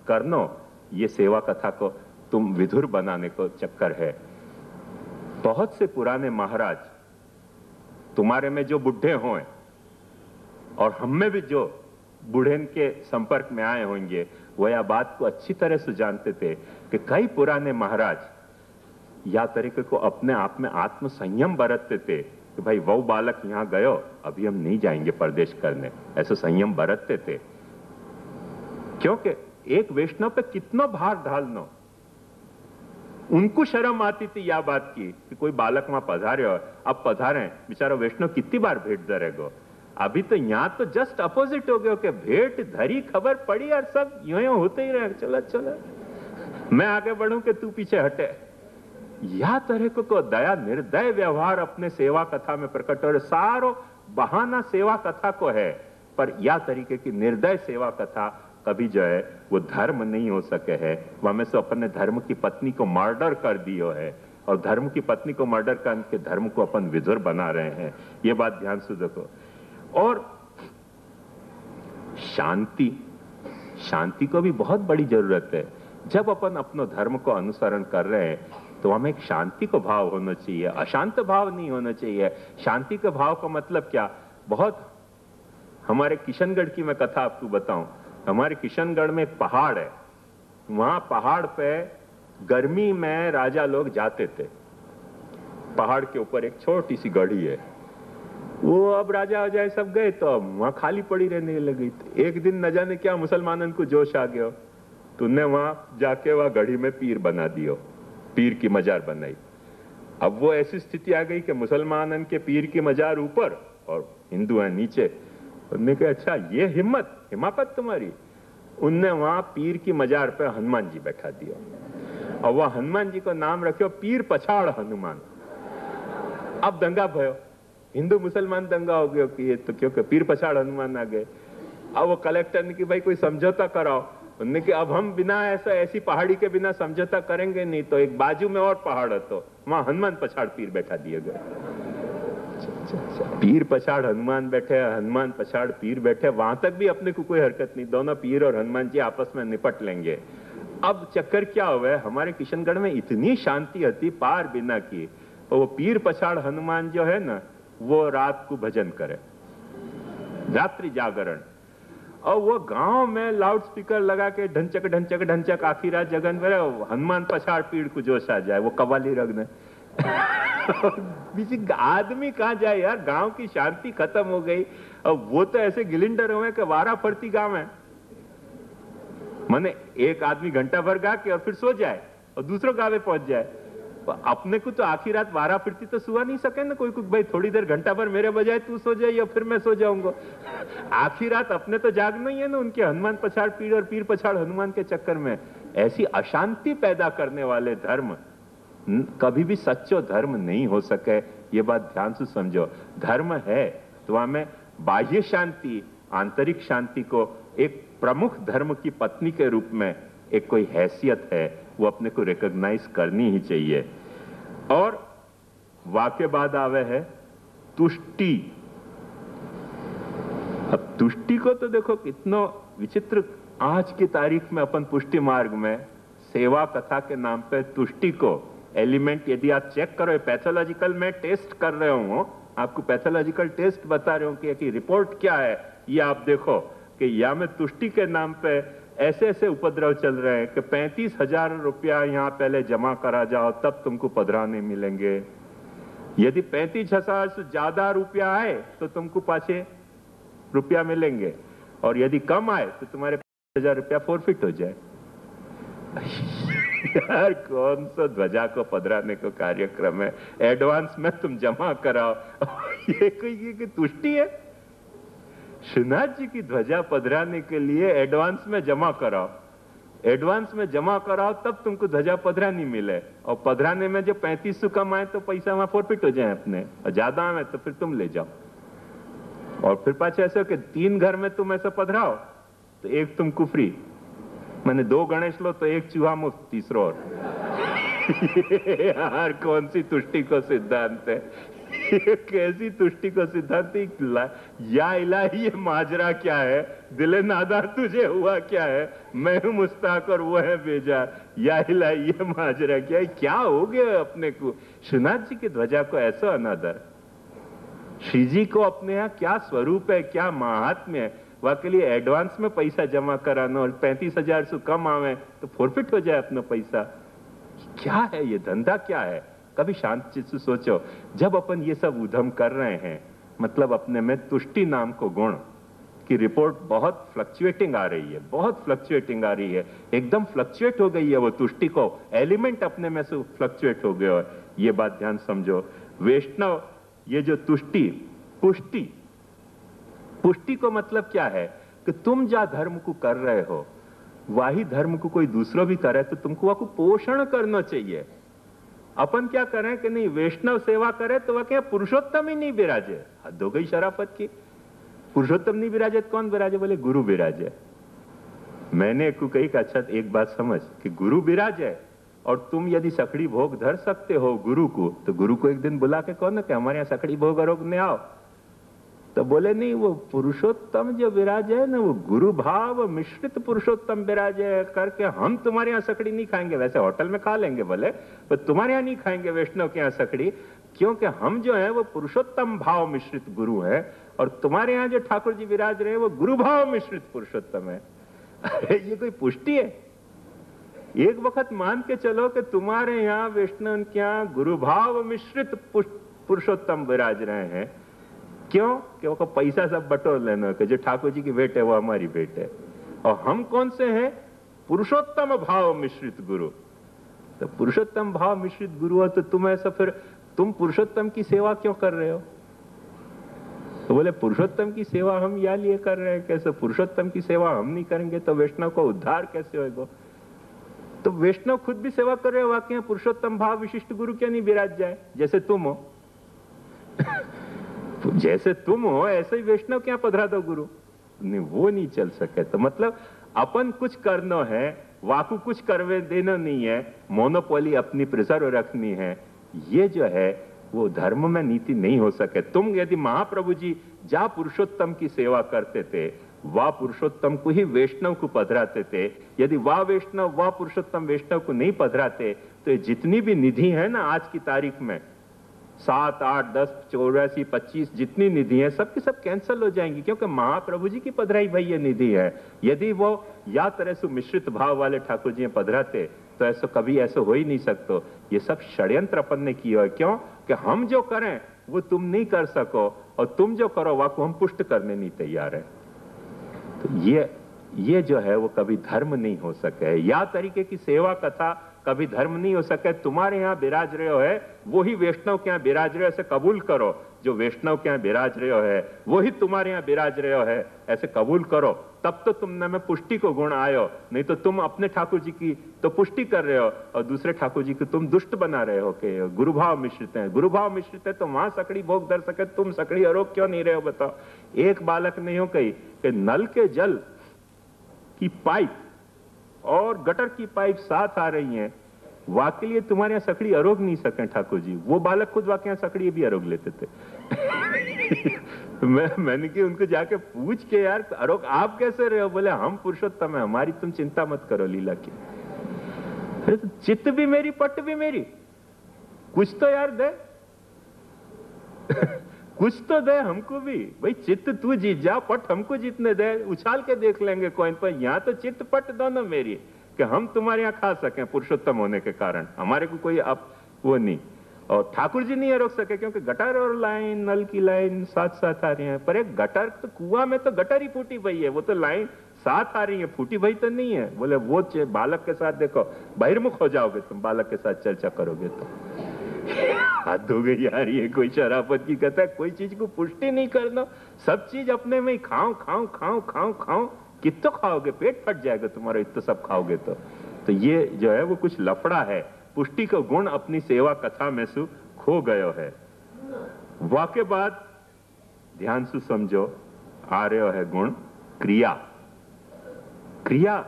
करनो, ये सेवा कथा को तुम विधुर बनाने को चक्कर है। बहुत से पुराने महाराज तुम्हारे में जो बुढ़े हों और हम में भी जो बूढ़ेन के संपर्क में आए होंगे, वो यह बात को अच्छी तरह से जानते थे कि कई पुराने महाराज या तरीके को अपने आप में आत्म संयम बरतते थे कि भाई वो बालक यहां गयो, अभी हम नहीं जाएंगे परदेश करने, ऐसे संयम बरतते थे। क्योंकि एक वैष्णव पे कितना भार डालना, उनको शर्म आती थी या बात की कि कोई बालक वहां पधारे हो, अब पधारे बेचारा वैष्णव कितनी बार भेंट धरेगो। अभी तो यहां तो जस्ट अपोजिट हो गया कि भेंट धरी, खबर पड़ी और सब यूं होते ही रहे, चलो चलो मैं आगे बढ़ूं कि तू पीछे हटे। या तरह को दया निर्दय व्यवहार अपने सेवा कथा में प्रकट हो, सारो बहाना सेवा कथा को है, पर या तरीके की निर्दय सेवा कथा कभी जो है वो धर्म नहीं हो सके है। वहां में से अपन ने धर्म की पत्नी को मर्डर कर दियो है, और धर्म की पत्नी को मर्डर करके धर्म को अपन विधुर बना रहे हैं, ये बात ध्यान से देखो। और शांति, शांति को भी बहुत बड़ी जरूरत है। जब अपन अपने धर्म को अनुसरण कर रहे हैं तो हमें एक शांति को भाव होना चाहिए, अशांत भाव नहीं होना चाहिए। शांति के भाव का मतलब क्या? बहुत हमारे किशनगढ़ की मैं कथा आपको बताऊं। हमारे किशनगढ़ में एक पहाड़ है, वहां पहाड़ पे गर्मी में राजा लोग जाते थे। पहाड़ के ऊपर एक छोटी सी गढ़ी है, वो अब राजा जाए सब गए तो अब वहां खाली पड़ी रहने लगी। एक दिन न जाने क्या मुसलमानों को जोश आ गया, तो उन्हें वहां जाके वहां गढ़ी में पीर बना दियो, पीर की मजार बनाई। अब वो ऐसी स्थिति आ गई कि मुसलमानन के पीर की मजार ऊपर और हिंदू है नीचे। उन्होंने कहा अच्छा ये हिमाकत तुम्हारी। उनने वहां पीर की मजार पे हनुमान जी बैठा दिया, और वह हनुमान जी को नाम रखो पीर पछाड़ हनुमान। अब दंगा भयो, हिंदू मुसलमान दंगा हो गया कि ये तो क्योंकि पीर पछाड़ हनुमान आ गए। अब वो कलेक्टर ने कि भाई कोई समझौता कराओ। उन्होंने कि अब हम बिना ऐसी पहाड़ी के बिना समझौता करेंगे नहीं, तो एक बाजू में और पहाड़ है, तो वहां हनुमान पछाड़ पीर बैठा दिए गए। पीर पछाड़ हनुमान बैठे, हनुमान पछाड़ पीर बैठे, वहां तक भी अपने को कोई हरकत नहीं, दोनों पीर और हनुमान जी आपस में निपट लेंगे। अब चक्कर क्या हुआ है, हमारे किशनगढ़ में इतनी शांति होती पार बिना की, और वो पीर पछाड़ हनुमान जो है ना, वो रात को भजन करे, रात्रि जागरण, और वो गांव में लाउड स्पीकर लगा के ढंचक ढंचक ढंचक आखिर रात जगन में हनुमान पछाड़ पीड़ को जोश आ जाए, वो कव्वाली रगने किसी आदमी कहाँ जाए यार, गांव की शांति खत्म हो गई। अब वो तो ऐसे गिलिंडर हुए कि वारा फरती गांव है। माने एक आदमी घंटा भर गा के और फिर सो जाए और दूसरों गाँव में पहुंच जाए। अपने को तो आखिर रात वारा फिरती तो सुहा नहीं सके ना कोई भाई थोड़ी देर घंटा भर मेरे बजाय तू सो जाए या फिर मैं सो जाऊंगा। आखिर रात अपने तो जागना ही है ना, उनके हनुमान पछाड़ पीर और पीर पछाड़ हनुमान के चक्कर में। ऐसी अशांति पैदा करने वाले धर्म कभी भी सच्चो धर्म नहीं हो सके, ये बात ध्यान से समझो। धर्म है तो हमें बाह्य शांति आंतरिक शांति को एक प्रमुख धर्म की पत्नी के रूप में एक कोई हैसियत है, वो अपने को रिकॉग्नाइज करनी ही चाहिए। और वाक्य बाद आवे है तुष्टि। अब तुष्टि को तो देखो कितना विचित्र, आज की तारीख में अपन पुष्टि मार्ग में सेवा कथा के नाम पे तुष्टि को एलिमेंट यदि आप चेक करो, पैथोलॉजिकल में टेस्ट कर रहे हो, आपको पैथोलॉजिकल टेस्ट बता रहे हो कि रिपोर्ट क्या है, ये आप देखो कि या में तुष्टि के नाम पे ऐसे ऐसे उपद्रव चल रहे हैं कि 35,000 रुपया यहाँ पहले जमा करा जाओ तब तुमको पधराने मिलेंगे। यदि 35,000 से ज्यादा रुपया आए तो तुमको पाछे रुपया मिलेंगे, और यदि कम आए तो तुम्हारे 5,000 रुपया फोरफिट हो जाए। यार कौन सा ध्वजा को पधराने को कार्यक्रम है, एडवांस में तुम जमा कराओ। ये कोई तुष्टि है? श्रीनाथ जी की ध्वजा पधराने के लिए एडवांस में जमा कराओ, एडवांस में जमा कराओ तब तुमको ध्वजा पधरानी मिले, और पधराने में जो 3500 कम आए तो पैसा वहां फोरफिट हो जाए अपने, और ज्यादा आए तो फिर तुम ले जाओ। और फिर पाछे ऐसा कि 3 घर में तुम ऐसा पधराओ तो एक तुमको फ्री, मैंने 2 गणेश लो तो एक चूहा मुफ्त, तीसरा और। यार कौन सी तुष्टि को सिद्धांत है, कैसी तुष्टि को सिद्धांत। या इलाही ये माजरा क्या है, दिले नादार तुझे हुआ क्या है, मैं हूं मुस्ताक और वो है बेजार। या इलाही ये माजरा क्या है, क्या हो गया अपने को। श्रीनाथ जी की ध्वजा को ऐसा अनादर, श्री जी को अपने यहाँ क्या स्वरूप है, क्या महात्म्य है, वाके लिए एडवांस में पैसा जमा कराना और 35,000 से कम आवे तो फोरफिट हो जाए अपना पैसा। क्या है ये धंधा, क्या है? कभी शांत चित्त से सोचो। जब अपन ये सब उधम कर रहे हैं, मतलब अपने में तुष्टि नाम को गुण की रिपोर्ट बहुत फ्लक्चुएटिंग आ रही है, बहुत फ्लक्चुएटिंग आ रही है, एकदम फ्लक्चुएट हो गई है वो तुष्टि को एलिमेंट अपने में से फ्लक्चुएट हो गया है। ये बात ध्यान समझो। वैष्णव ये जो तुष्टि पुष्टि, पुष्टि को मतलब क्या है कि तुम जा धर्म को कर रहे हो वही धर्म को कोई दूसरा भी करे तो तुमको वह को पोषण करना चाहिए। अपन क्या करें कि नहीं, वैष्णव सेवा करे तो वह क्या पुरुषोत्तम ही नहीं विराजे। हद हो गई शराफत की। पुरुषोत्तम नहीं विराजे तो कौन विराजे? बोले गुरु विराजे। मैंने कही कि अच्छा एक बात समझ कि गुरु विराजे और तुम यदि सकड़ी भोग धर सकते हो गुरु को, तो गुरु को एक दिन बुला के कहो ना कि हमारे यहाँ सकड़ी भोग रोगने आओ। तो बोले नहीं, वो पुरुषोत्तम जो विराज है ना, वो गुरु भाव मिश्रित पुरुषोत्तम विराज करके हम तुम्हारे यहाँ सकड़ी नहीं खाएंगे। वैसे होटल में खा लेंगे बोले, पर तुम्हारे यहाँ नहीं खाएंगे वैष्णव के यहाँ सकड़ी, क्योंकि हम जो है वो पुरुषोत्तम भाव मिश्रित गुरु है, और तुम्हारे यहाँ जो ठाकुर जी विराज रहे हैं वो गुरु भाव मिश्रित पुरुषोत्तम है। ये कोई पुष्टि है? एक वक्त मान के चलो कि तुम्हारे यहाँ वैष्णव के यहाँ गुरु भाव मिश्रित पुरुषोत्तम विराज रहे हैं। क्यों? कि वो पैसा सब बटोर लेना कि जो ठाकुर जी की भेंट है वो हमारी भेंट है, और हम कौन से हैं? पुरुषोत्तम भाव मिश्रित गुरु। तो पुरुषोत्तम भाव मिश्रित गुरु हो तो तुम ऐसा, फिर तुम पुरुषोत्तम की सेवा क्यों कर रहे हो? तो बोले पुरुषोत्तम की सेवा हम या लिए कर रहे हैं, कैसे पुरुषोत्तम की सेवा हम नहीं करेंगे तो वैष्णव को उद्धार कैसे होगा? तो वैष्णव खुद भी सेवा कर रहे हो, वाकई पुरुषोत्तम भाव विशिष्ट गुरु क्या नहीं विराज जाए? जैसे तुम हो जैसे तुम हो ऐसे ही वैष्णव क्या पधरा दो गुरु? नहीं, वो नहीं चल सके। तो मतलब अपन कुछ करना है, वाकु कुछ करवे देना नहीं है, मोनोपोली अपनी प्रिजर्व रखनी है, ये जो है वो धर्म में नीति नहीं हो सके। तुम यदि महाप्रभु जी जा पुरुषोत्तम की सेवा करते थे, वह पुरुषोत्तम को ही वैष्णव को पधराते थे। यदि वह वैष्णव वह पुरुषोत्तम वैष्णव को नहीं पधराते तो जितनी भी निधि है ना आज की तारीख में, 7, 8, 10, 84, 25 जितनी निधि है सबकी सब कैंसिल हो जाएंगी, क्योंकि महाप्रभु जी की पधराई भाई ये निधि है। यदि वो या तरह से मिश्रित भाव वाले ठाकुर जी पधराते तो ऐसा कभी ऐसा हो ही नहीं सकता। ये सब षड्यंत्र अपन ने किया है। क्यों? कि हम जो करें वो तुम नहीं कर सको, और तुम जो करो वाको हम पुष्ट करने नहीं तैयार है। तो ये जो है वो कभी धर्म नहीं हो सके। या तरीके की सेवा कथा कभी धर्म नहीं हो सके। तुम्हारे यहाँ विराज रहे हो है वही वैष्णव के यहाँ विराज रहे हो, ऐसे कबूल करो। जो वैष्णव के यहाँ विराज रहे हो है वही तुम्हारे यहाँ विराज रहे हो है, ऐसे कबूल करो। तब तो तुमने में पुष्टि को गुण आयो। नहीं तो तुम अपने ठाकुर जी की तो पुष्टि कर रहे हो और दूसरे ठाकुर जी को तुम दुष्ट बना रहे हो कि गुरु भाव मिश्रित है। गुरु भाव मिश्रित है तो वहां सकड़ी भोग दर सके, तुम सकड़ी अरोग क्यों नहीं रहे हो? बताओ। एक बालक नहीं हो कही कि नल के जल की पाइप और गटर की पाइप साथ आ रही हैं, वाकई लिए तुम्हारे यहाँ सकड़ी अरोग नहीं सके ठाकुर जी। वो बालक खुद वाकई यहाँ सकड़ी भी अरोग लेते थे। मैंने कि उनको जाके पूछ के यार अरोग आप कैसे रहे हो? बोले हम पुरुषोत्तम है, हमारी तुम चिंता मत करो लीला की। अरे तो चित्त भी मेरी पट भी मेरी, कुछ तो यार दे। कुछ तो दे हमको भी भाई। चित्त तू जीत जा, पट हमको जीतने दे, उछाल के देख लेंगे कॉइन पर। यहां तो चित्त पट दोनों मेरी कि हम तुम्हारे यहां खा सकें पुरुषोत्तम होने के कारण। हमारे को कोई अब वो नहीं। और ठाकुर जी नहीं रोक सके क्योंकि गटर और लाइन, नल की लाइन साथ साथ आ रही है। पर एक गटर तो कुआं में तो गटर ही फूटी भई है, वो तो लाइन साथ आ रही है, फूटी भई तो नहीं है। बोले वो बालक के साथ देखो बहिर्मुख हो जाओगे तुम, बालक के साथ चर्चा करोगे तो। हद हो गई यार, ये कोई शराफत की कथा है। कोई चीज को पुष्टि नहीं करना, सब चीज अपने में ही खाओ खाओ खाओ खाओ खाओ। कितना खाओगे? पेट फट जाएगा तुम्हारा इतना सब खाओगे तो ये जो है वो कुछ लफड़ा है। पुष्टि का गुण अपनी सेवा कथा में से खो गयो है। वाके बाद ध्यान से समझो आ रहे है गुण क्रिया। क्रिया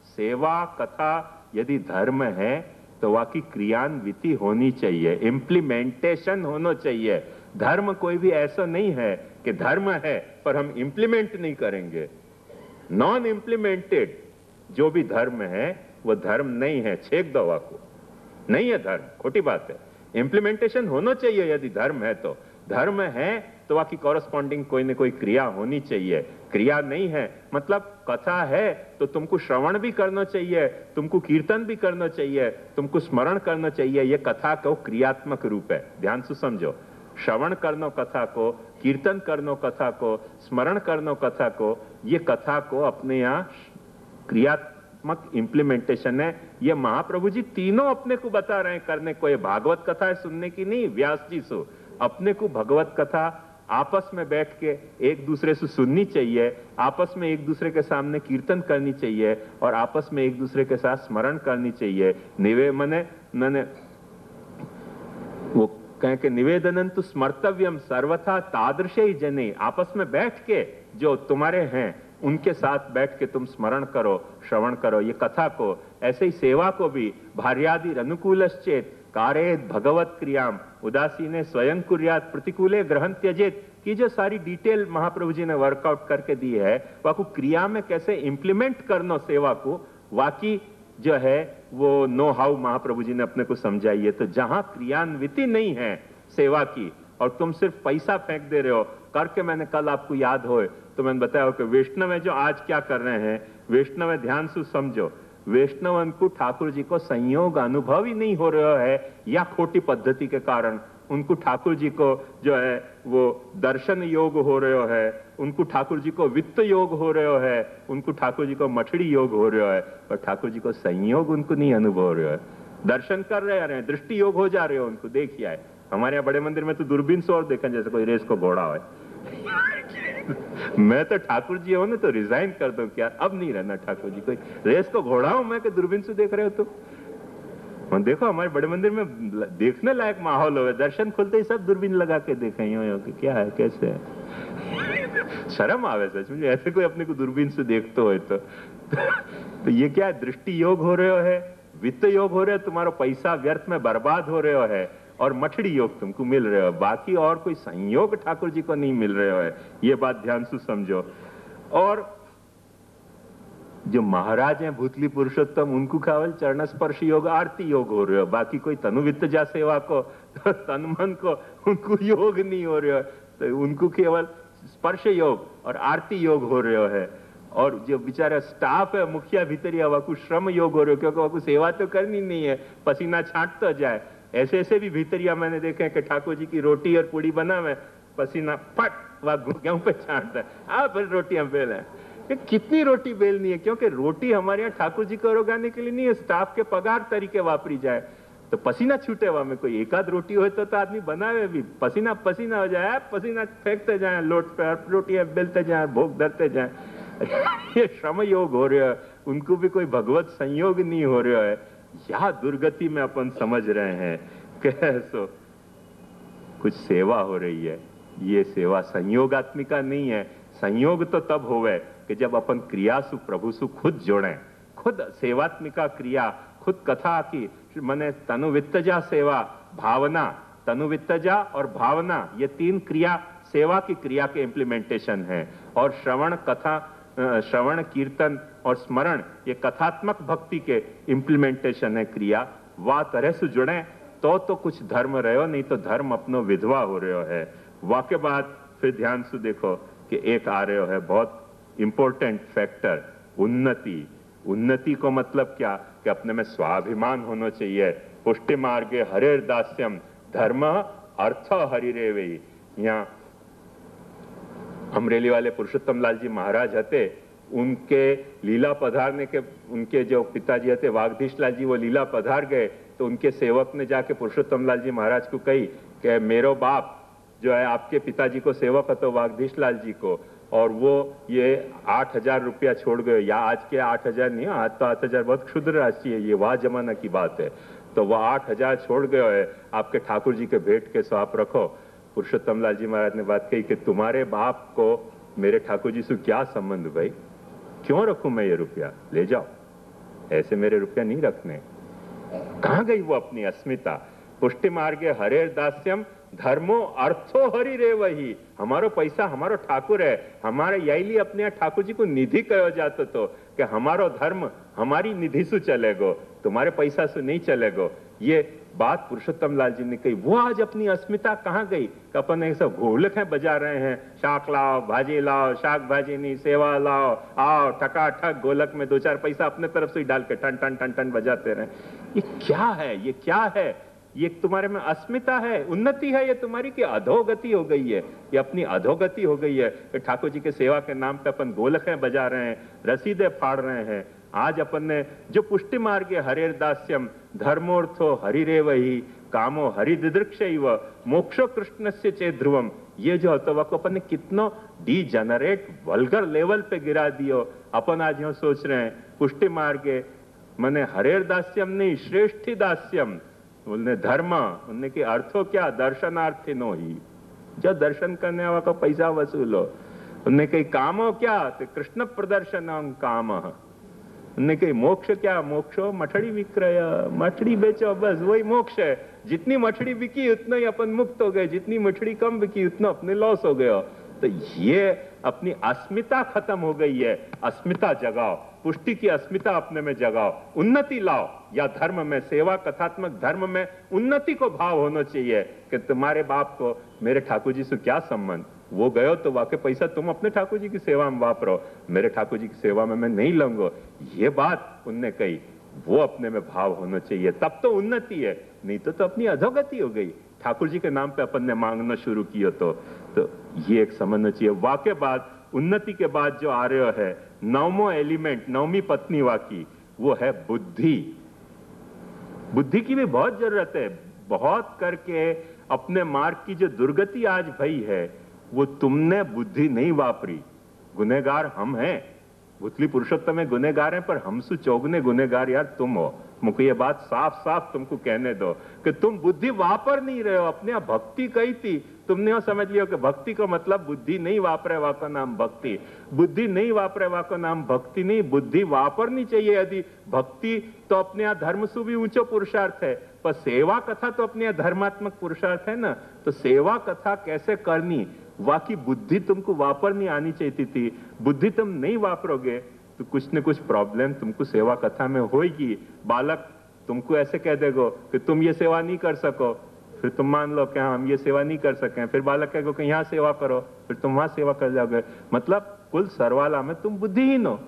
सेवा कथा यदि धर्म है तो वाकी क्रियान्विति होनी चाहिए, इम्प्लीमेंटेशन होना चाहिए। धर्म कोई भी ऐसा नहीं है कि धर्म है पर हम इंप्लीमेंट नहीं करेंगे। नॉन इंप्लीमेंटेड जो भी धर्म है वो धर्म नहीं है। छेक दो वाको, नहीं है धर्म, खोटी बात है। इंप्लीमेंटेशन होना चाहिए यदि धर्म है तो। धर्म है तो वाकी कॉरेस्पॉन्डिंग कोई ना कोई क्रिया होनी चाहिए। क्रिया नहीं है मतलब कथा है तो तुमको श्रवण भी करना चाहिए, तुमको कीर्तन भी करना चाहिए, तुमको स्मरण करना चाहिए। ये कथा का क्रियात्मक रूप है। ध्यान से समझो, श्रवण करनो कथा को, कीर्तन करनो कथा को, स्मरण करनो कथा को, ये कथा को अपने यहाँ क्रियात्मक इंप्लीमेंटेशन है। ये महाप्रभु जी तीनों अपने को बता रहे हैं करने को। ये भागवत कथा है सुनने की नहीं, व्यास जी सो अपने को भगवत कथा आपस में बैठ के एक दूसरे से सुननी चाहिए, आपस में एक दूसरे के सामने कीर्तन करनी चाहिए और आपस में एक दूसरे के साथ स्मरण करनी चाहिए। मैंने वो कहें कि निवेदनन तो स्मर्तव्यम सर्वथा तादृश ही जने। आपस में बैठ के जो तुम्हारे हैं उनके साथ बैठ के तुम स्मरण करो, श्रवण करो ये कथा को। ऐसे ही सेवा को भी भार्यादि अनुकूलश्चेत कारेत भगवत क्रियाम उदासीने स्वयं कुर्यात प्रतिकूले ग्रहण त्यजेत की जो सारी डिटेल महाप्रभु जी ने वर्कआउट करके दी है, वाकू क्रिया में कैसे इंप्लीमेंट करना सेवा को, वाकी जो है वो नो हाउ महाप्रभु जी ने अपने को समझाई है। तो जहां क्रियान्विति नहीं है सेवा की और तुम सिर्फ पैसा फेंक दे रहे हो करके, मैंने कल आपको याद हो तो मैंने बताया कि वैष्णव है जो आज क्या कर रहे हैं, वैष्णव है ध्यान से समझो, वैष्णव को ठाकुर जी को संयोग अनुभव ही नहीं हो रहा है या खोटी पद्धति के कारण उनको ठाकुर जी को जो है वो दर्शन योग हो रहे है, उनको ठाकुर जी को वित्त योग हो रहे है, उनको ठाकुर जी को मछड़ी योग हो रहा है, पर ठाकुर जी को संयोग उनको नहीं अनुभव हो रहा है। दर्शन कर रहे हैं, दृष्टि योग हो जा रहे हो उनको। देखिए आए हमारे यहाँ बड़े मंदिर में तो दूरबीन से और देखा जैसे कोई रेस को घोड़ा हो। मैं तो ठाकुर जी हो ना तो रिजाइन कर दो क्या, अब नहीं रहना ठाकुर जी। कोई रेस को घोड़ा हूं मैं कि दूरबीन से देख रहे हो तुम। देखो हमारे बड़े मंदिर में देखने लायक माहौल हो, दर्शन खुलते ही सब दूरबीन लगा के देखे हो कि क्या है कैसे है। शर्म आवे सच में ऐसे कोई अपने को दूरबीन से देखते हो तो ये क्या दृष्टि योग हो रहे हो है, वित्त योग हो रहे हो, तुम्हारा पैसा व्यर्थ में बर्बाद हो रहे हो है, और मछड़ी योग तुमको मिल रहे हो, बाकी और कोई संयोग ठाकुर जी को नहीं मिल रहे हो है। ये बात ध्यान से समझो। और जो महाराज हैं भूतली पुरुषोत्तम उनको केवल चरण स्पर्श योग आरती योग हो रहे हो, बाकी कोई तनुवित्त जा सेवा को तन मन को उनको योग नहीं हो रहे हो, तो उनको केवल स्पर्श योग और आरती योग हो रहे हो है। और जो बेचारा स्टाफ है मुखिया भीतरी वाकू श्रम योग हो रहे हो, क्योंकि वाकू सेवा तो करनी नहीं है, पसीना छांटता जाए। ऐसे ऐसे भी भीतरिया मैंने देखे हैं कि ठाकुर जी की रोटी और पूड़ी बनावे, पसीना फट वह गेहूं पे छांटता है, आप फिर रोटियां बेल है। कितनी रोटी बेलनी है, क्योंकि रोटी हमारे यहाँ ठाकुर जी को रोगाने के लिए नहीं है, स्टाफ के पगार तरीके वापरी जाए। तो पसीना छूटे हुआ में कोई एक आध रोटी हो तो आदमी बनावे भी, पसीना पसीना हो जाए, पसीना फेंकते जाए लोट पे, रोटियां बेलते जाए, भोग धरते जाए। ये श्रम योग हो रहा है, उनको भी कोई भगवत संयोग नहीं हो रहा है। यह दुर्गति में अपन समझ रहे हैं कैसो कुछ सेवा हो रही है। ये सेवा संयोगात्मिका नहीं है। संयोग तो तब होवे कि जब अपन क्रिया सु प्रभु सु खुद जोड़े, खुद सेवात्मिका क्रिया, खुद कथा की माने तनुवित्तजा सेवा, भावना, तनुवित्तजा और भावना, ये तीन क्रिया सेवा की क्रिया के इम्प्लीमेंटेशन है। और श्रवण, कथा, श्रवण, कीर्तन और स्मरण ये कथात्मक भक्ति के इम्प्लीमेंटेशन है क्रिया। वाह तरह से जुड़े तो कुछ धर्म रहो, नहीं तो धर्म अपनो विधवा हो रहे है। वाके बाद फिर ध्यान से देखो कि एक आ रहे है बहुत इंपॉर्टेंट फैक्टर, उन्नति। उन्नति को मतलब क्या कि अपने में स्वाभिमान होना चाहिए। पुष्टि मार्गे हरेर दास्यम धर्म अर्थ हरिरेवई। यहाँ अमरेली वाले पुरुषोत्तम लाल जी महाराज हते, उनके लीला पधारने के, उनके जो पिताजी हते वागधीश लाल जी, वो लीला पधार गए तो उनके सेवक ने जाके पुरुषोत्तम लाल जी महाराज को कही कि मेरो बाप जो है आपके पिताजी को सेवक हतो वागधीश लाल जी को, और वो ये 8,000 रुपया छोड़ गए। या आज के 8,000 नहीं, आज तो 8,000 बहुत क्षुद्र राशि है, ये वह जमाना की बात है। तो वह 8,000 छोड़ गए है, आपके ठाकुर जी के भेंट के सो आप रखो। पुरुषोत्तम लाल जी महाराज ने बात कही कि तुम्हारे बाप को मेरे ठाकुर जी से क्या संबंध भाई, क्यों रखूं मैं ये रुपया, ले जाओ, ऐसे मेरे रुपया नहीं रखने। कहां गई वो अपनी अस्मिता। पुष्टि मार्गे हरेर दास्यम धर्मो अर्थो हरि रे वही। हमारो पैसा हमारो ठाकुर है, हमारे यही अपने ठाकुर जी को निधि कहो जातो तो कि हमारो धर्म हमारी निधि से चलेगो, तुम्हारे पैसा से नहीं चलेगो। ये बात पुरुषोत्तम लाल जी ने कही। वो आज अपनी अस्मिता कहां गई कि अपन ऐसा घोलक है बजा रहे हैं, शाक लाओ भाजी लाओ, शाक भाजी नहीं सेवा लाओ, आओ ठका ठक, गोलक में 2-4 पैसा अपने तरफ से ही डाल के टन टन टन टन बजाते रहे। ये क्या है, ये क्या है? ये तुम्हारे में अस्मिता है, उन्नति है ये तुम्हारी, की अधोगति हो गई है? ये अपनी अधोगति हो गई है कि ठाकुर जी के सेवा के नाम पे अपन गोलक बजा रहे हैं, रसीदे फाड़ रहे हैं। आज अपन ने जो पुष्टि मार्गे हरेर दास्यम धर्मोर्थो हरिरेवहि कामो हरिदिदृक्षैव मोक्षो कृष्णस्य चेत ध्रुवम, ये जो होता को अपन ने कितना डीजनरेट वल्गर लेवल पे गिरा दियो। अपन आज यूं सोच रहे हैं पुष्टि मार्गे मने हरेर दास्यम नहीं, श्रेष्ठी दास्यम। बोलने धर्म, उनने के अर्थो क्या, दर्शनार्थी नो ही, जो दर्शन करने वाला का पैसा वसूलो। उनने कही कामो क्या, तो कृष्ण प्रदर्शन काम। उनने कही मोक्ष क्या, मोक्षो मठड़ी विक्रय, मठड़ी बेचो, बस वही मोक्ष है। जितनी मठड़ी बिकी उतना ही अपन मुक्त हो गए, जितनी मठड़ी कम बिकी उतना अपने लॉस हो गए। तो ये अपनी अस्मिता खत्म हो गई है। अस्मिता जगाओ, पुष्टि की अस्मिता अपने में जगाओ, उन्नति लाओ। या धर्म में सेवा, कथात्मक धर्म में उन्नति को भाव होना चाहिए कि तुम्हारे बाप को मेरे ठाकुर जी से क्या संबंध, वो गयो तो वाकई पैसा तुम अपने ठाकुर जी की सेवा में वापरो, मेरे ठाकुर जी की सेवा में मैं नहीं लूंगा। ये बात उनने कही, वो अपने में भाव होना चाहिए, तब तो उन्नति है। नहीं तो अपनी अधोगति हो गई। ठाकुर जी के नाम पे अपन ने मांगना शुरू किया तो ये एक समझना चाहिए। वाके बाद उन्नति के बाद जो आ रहा है नवमो एलिमेंट, नवमी पत्नी वाकी, वो है बुद्धि। बुद्धि की भी बहुत जरूरत है। बहुत करके अपने मार्ग की जो दुर्गति आज भई है, वो तुमने बुद्धि नहीं वापरी। गुनहगार हम हैं, भुतली पुरुषोत्तम में गुनहगार हैं, पर हमसे चौगने गुनहगार यार तुम हो। मुझे ये बात साफ साफ तुमको कहने दो कि तुम बुद्धि वापर नहीं रहे हो। अपने आप भक्ति कही थी, तुमने यह समझ लियो कि भक्ति को मतलब बुद्धि नहीं वापरे वाको नाम भक्ति। बुद्धि नहीं वापरे वाको नाम भक्ति नहीं, बुद्धि वापरनी चाहिए। यदि भक्ति तो अपने यहाँ धर्म से भी ऊंचो पुरुषार्थ है, पर सेवा कथा तो अपने यहाँ धर्मात्मक पुरुषार्थ है ना। तो सेवा कथा कैसे करनी, वाकी बुद्धि तुमको वापरनी आनी चाहिए थी। बुद्धि तुम नहीं वापरोगे तो कुछ न कुछ प्रॉब्लम तुमको सेवा कथा में होगी। बालक तुमको ऐसे कह देगो कि तुम ये सेवा नहीं कर सको, फिर तुम मान लो कि हम ये सेवा नहीं कर सके, फिर बालक कहेगो कि यहाँ सेवा करो, फिर तुम वहां सेवा कर जाओगे। मतलब कुल सरवाला में तुम बुद्धिहीन हो।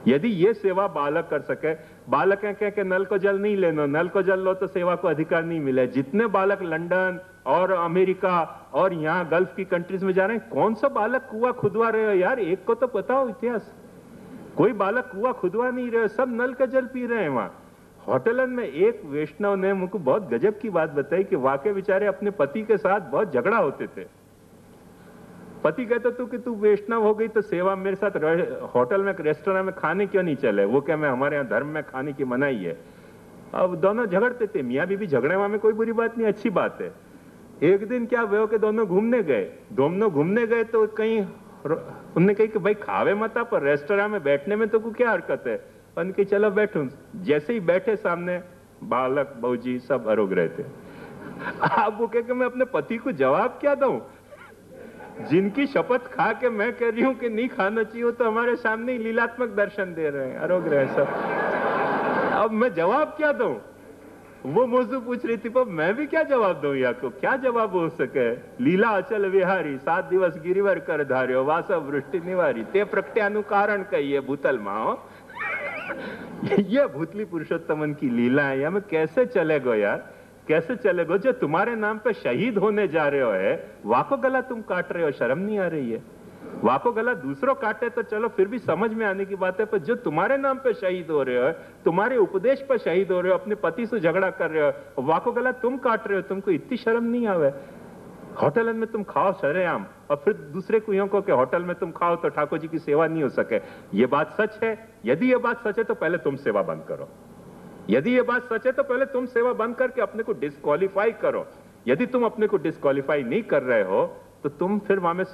यदि ये सेवा बालक कर सके, बालक कह के नल को जल नहीं लेना, नल को जल लो तो सेवा को अधिकार नहीं मिले। जितने बालक लंदन और अमेरिका और यहाँ गल्फ की कंट्रीज में जा रहे हैं, कौन सा बालक कुआं खुदवा रहे हो यार? एक को तो पता हो इतिहास। कोई बालक कुआं खुदवा नहीं रहे, सब नल का जल पी रहे हैं वहां। होटलन में एक वैष्णव ने मुझको बहुत गजब की बात बताई कि वाकई बेचारे अपने पति के साथ बहुत झगड़ा होते थे। पति कहता तू कि तू वैष्णव हो गई तो सेवा मेरे साथ होटल में रेस्टोरेंट में खाने क्यों नहीं चले? वो क्या मैं हमारे यहाँ धर्म में खाने की मनाही है। अब दोनों झगड़ते थे, मियाँ बीवी झगड़े में कोई बुरी बात नहीं, अच्छी बात है। एक दिन क्या हुआ कि दोनों घूमने गए तो कहीं उन्होंने कही कि भाई खावे मत पर रेस्टोरेंट में बैठने में तो को क्या हरकत है? उनके चलो बैठूं। जैसे ही बैठे सामने बालक बहूजी सब अरोग रहे थे। आप वो कह के मैं अपने पति को जवाब क्या दूं? जिनकी शपथ खा के मैं कह रही हूं कि नहीं खाना चाहिए, तो हमारे सामने ही लीलात्मक दर्शन दे रहे हैं, अरोग रहे हैं सब। अब मैं जवाब क्या दूं? वो मुझसे पूछ रही थी, पर मैं भी क्या जवाब दूं? या को क्या जवाब हो सके? लीला अचल विहारी 7 दिवस गिरिवर कर धार्यो वासव वृष्टि निवारी ते प्रकट्यानु कारण कहिए भूतल माओ। ये भूतली पुरुषोत्तमन की लीला है। या मैं कैसे चलेगो यार, कैसे चलेगो? जो तुम्हारे नाम पे शहीद होने जा रहे हो है, वाको गला तुम काट रहे हो, शर्म नहीं आ रही है? वाको गला दूसरों काटे तो चलो फिर भी समझ में आने की बात है, पर जो तुम्हारे नाम पे शहीद हो रहे हो, तुम्हारे उपदेश पर शहीद हो रहे हो, अपने पति से झगड़ा कर रहे हो, वाको गला तुम काट रहे हो, तुमको इतनी शर्म नहीं आवे? होटल में तुम खाओ सरेआम और फिर दूसरे को यूं कहो कि होटल में तुम खाओ तो ठाकुर जी की सेवा नहीं हो सके। ये बात सच है? यदि ये बात सच है तो पहले तुम सेवा बंद करो। यदि ये बात सच है तो पहले तुम सेवा बंद करके अपने को डिस्क्वालीफाई करो। यदि तुम अपने को डिस्क्वालीफाई नहीं कर रहे हो तो तुम फिर वहां में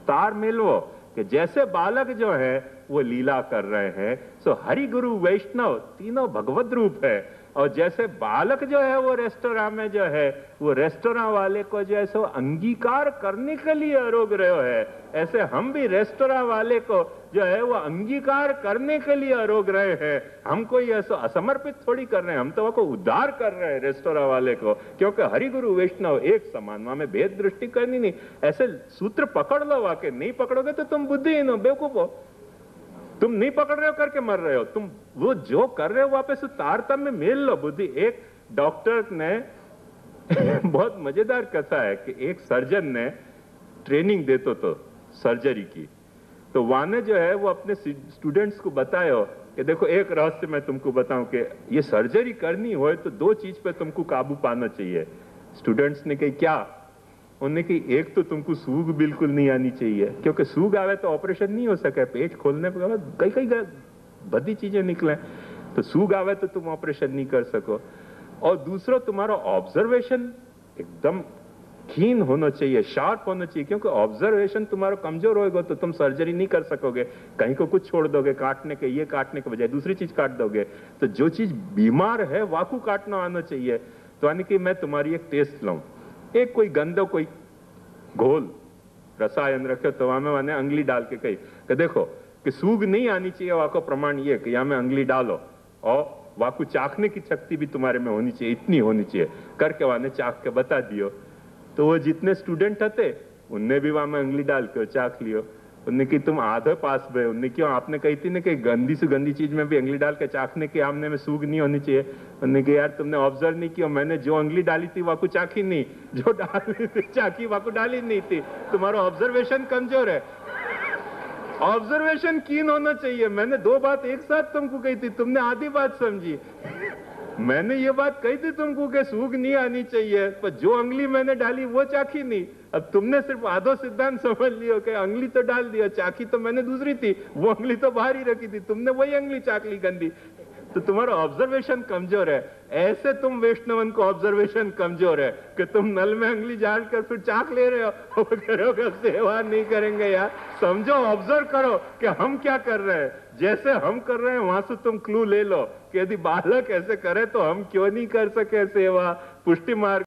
तार मिलवो कि जैसे बालक जो है वो लीला कर रहे हैं, सो हरि गुरु वैष्णव तीनों भगवत रूप है। और जैसे बालक जो है वो रेस्टोरेंट में जो है वो रेस्टोरेंट वाले को जो है सो अंगीकार करने के लिए अरोग रहे है, ऐसे हम भी रेस्टोरेंट वाले को जो है वो अंगीकार करने के लिए अरोग रहे हैं। हम कोई ऐसा असमर्पित थोड़ी कर रहे हैं, हम तो वो को उद्धार कर रहे हैं रेस्टोरेंट वाले को, क्योंकि हरि गुरु वैष्णव एक समान, वहां में भेद दृष्टि करनी नहीं। ऐसे सूत्र पकड़ लो, वाके नहीं पकड़ोगे तो तुम बुद्धिहीन हो, बेवकूफ हो। तुम नहीं पकड़ रहे हो करके मर रहे हो। तुम वो जो कर रहे हो वापस तारतम्य में मेल लो बुद्धि। एक डॉक्टर ने बहुत मजेदार कथा है कि एक सर्जन ने ट्रेनिंग देते तो सर्जरी की, तो वाने जो है वो अपने स्टूडेंट्स को बताया कि देखो एक रहस्य मैं तुमको बताऊं कि ये सर्जरी करनी हो तो 2 चीज पे तुमको काबू पाना चाहिए। स्टूडेंट्स ने कही क्या? उन्होंने कही एक तो तुमको सूग बिल्कुल नहीं आनी चाहिए, क्योंकि सूग आवे तो ऑपरेशन नहीं हो सके। पेट खोलने पर कई बड़ी चीजें निकले, तो सूग आवे तो तुम ऑपरेशन नहीं कर सको। और दूसरा तुम्हारा ऑब्जर्वेशन एकदम कीन होना चाहिए, शार्प होना चाहिए, क्योंकि ऑब्जर्वेशन तुम्हारा कमजोर होएगा तो तुम सर्जरी नहीं कर सकोगे। कहीं को कुछ छोड़ दोगे काटने के, ये काटने के बजाय दूसरी चीज काट दोगे। तो जो चीज बीमार है वाकू काटना आना चाहिए। तो यानी कि मैं तुम्हारी एक टेस्ट लूं, एक कोई गंदो कोई घोल रसायन रखे तो वहां में मैंने अंगली डाल के कही कि देखो कि सूग नहीं आनी चाहिए, वाको प्रमाण ये कि यहाँ में अंगली डालो और वाकू चाखने की शक्ति भी तुम्हारे में होनी चाहिए, इतनी होनी चाहिए करके वाने चाख के बता दियो। तो वो जितने स्टूडेंट थे उनने भी वहां में अंगली डाल के चाख लियो। उनने की तुम आधे पास भे, उनने क्यों आपने कही थी ना कि गंदी से गंदी चीज में भी अंगली डाल के चाखने के आमने में सूग नहीं होनी चाहिए। उनने कहा यार तुमने ऑब्जर्व नहीं किया, मैंने जो अंगली डाली थी वाकू चाखी नहीं, जो डाली थी चाखी वाकू डाली नहीं थी। तुम्हारा ऑब्जर्वेशन कमजोर है, ऑब्जर्वेशन कीन होना चाहिए। मैंने 2 बात एक साथ तुमको कही थी, तुमने आधी बात समझी। मैंने ये बात कही थी तुमको कि सूग नहीं आनी चाहिए, पर जो अंगली मैंने डाली वो चाखी नहीं। अब तुमने सिर्फ आधो सिद्धांत समझ लियो कि अंगली तो डाल दिया, चाखी तो मैंने दूसरी थी, वो अंगली तो बाहर ही रखी थी, तुमने वही अंगली चाख ली गंदी। तो तुम्हारा ऑब्जर्वेशन कमजोर है। ऐसे तुम वैष्णवन को ऑब्जर्वेशन कमजोर है कि तुम नल में अंगली डाल कर फिर चाक ले रहे हो, करोगे सेवा नहीं करेंगे यार। समझो, ऑब्जर्व करो कि हम क्या कर रहे हैं। जैसे हम कर रहे हैं वहां से तुम क्लू ले लो कि यदि बालक ऐसे करे तो हम क्यों नहीं कर सके सेवा। पुष्टि मार्ग